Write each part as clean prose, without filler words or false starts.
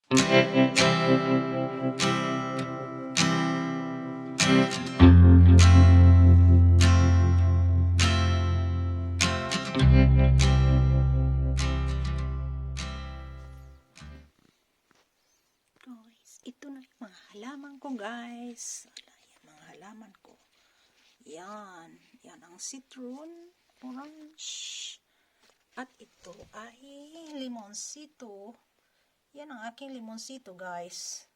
Guys, ito na yung mga halaman ko, guys. Yan, mga halaman ko. Yan. Yan ang citron, orange. At ito ay limonsito. Yan ang aking limonsito, guys.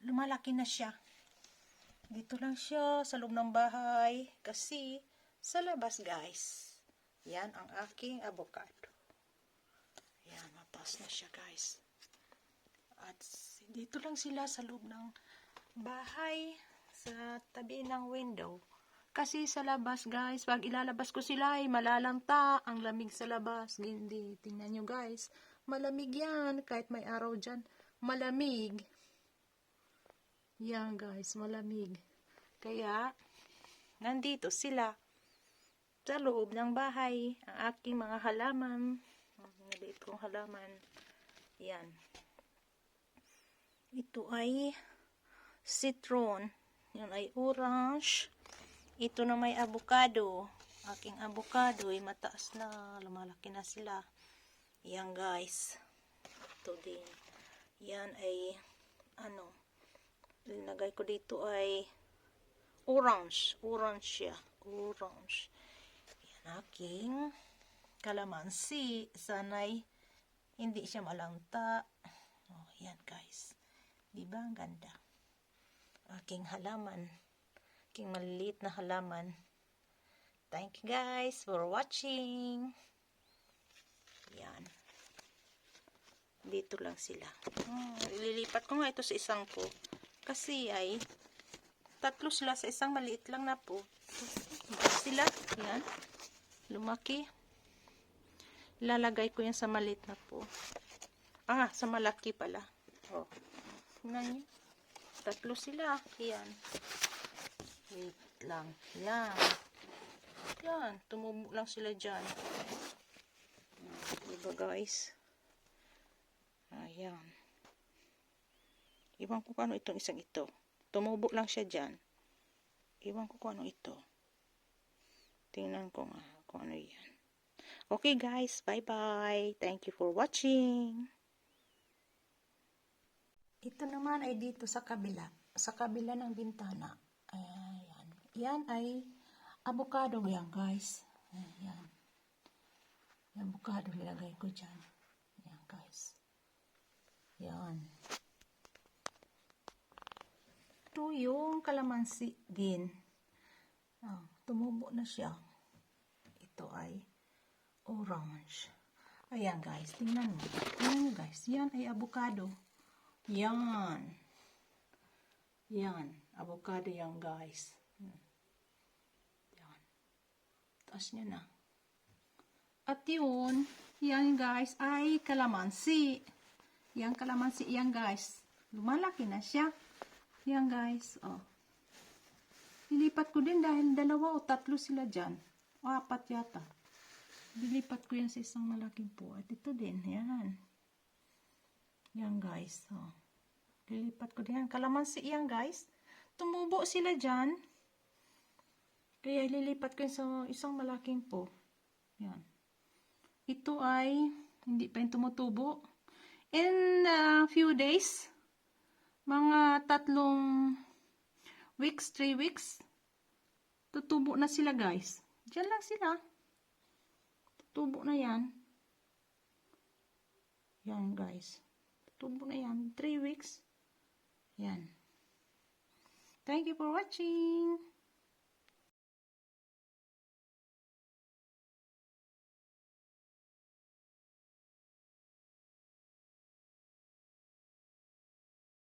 Lumalaki na siya. Dito lang siya sa loob ng bahay. Kasi sa labas, guys. Yan ang aking avocado. Yan, mataas na siya, guys. At dito lang sila sa loob ng bahay, sa tabi ng window. Kasi sa labas, guys, pag ilalabas ko sila ay malalanta. Ang lamig sa labas. Hindi, tingnan nyo, guys. Malamig yan. Kahit may araw dyan, malamig. Yan, guys, malamig. Kaya, nandito sila sa loob ng bahay. Ang aking mga halaman. Maliit kong halaman. Yan. Ito ay citron. Yan ay orange. Ito na may avocado. Aking avocado ay mataas na. Lumalaki na sila. Yan, guys. Ito din. Yan ay linagay ko dito ay orange. Orange siya. Orange. Yan aking kalamansi. Sana'y hindi siya malanta. Oh, yan, guys. Diba ang ganda? Aking halaman. Aking maliliit na halaman. Thank you, guys, for watching. Yan. Dito lang sila. Ililipat ko nga ito sa isang po. Kasi ay tatlo sila sa isang maliit lang na po. Sila, yan. Lumaki. Lalagay ko yan sa maliit na po. Sa malaki pala. Oh. Tingnan niyo. Tatlo sila. Yan. Wait lang. Yan. Yan. Tumubo lang sila dyan. Diba, guys? Ayan. Iwan ko kung ano itong isang ito. Tumubo lang siya dyan. Iwan ko kung ano ito. Tingnan ko nga kung ano yan. Okay, guys. Bye-bye. Thank you for watching. Ito naman ay dito sa kabila. Sa kabila ng bintana. Ayan. Yan ay avocado yan, guys. Ayan. Yung avocado nilagay ko dyan. Ayan, guys. Yan. Ito yung kalamansi din. Tumubo na siya. Ito ay orange. Ayan, guys. Tingnan mo. Tingnan mo, guys. Yan ay avocado. Yan. Yan. Avocado yan, guys. Yan. Taas niya na. At yun, yan, guys, ay kalamansi. Yan, kalamansi. Yan, guys. Lumalaki na siya. Yan, guys. Oh. Lilipat ko din dahil 2 o 3 sila dyan. O 4 yata. Lilipat ko yan sa isang malaking po. At ito din. Yan. Yan, guys. Oh. Lilipat ko din. Kalamansi yan, guys. Tumubo sila dyan. Kaya lilipat ko yan sa isang malaking po. Yan. Ito ay hindi pa yung tumutubo. In a few days, mga 3 weeks, 3 weeks, tutubo na sila, guys. Diyan lang sila. Tutubo na yan. Yan, guys. Tutubo na yan. 3 weeks. Yan. Thank you for watching.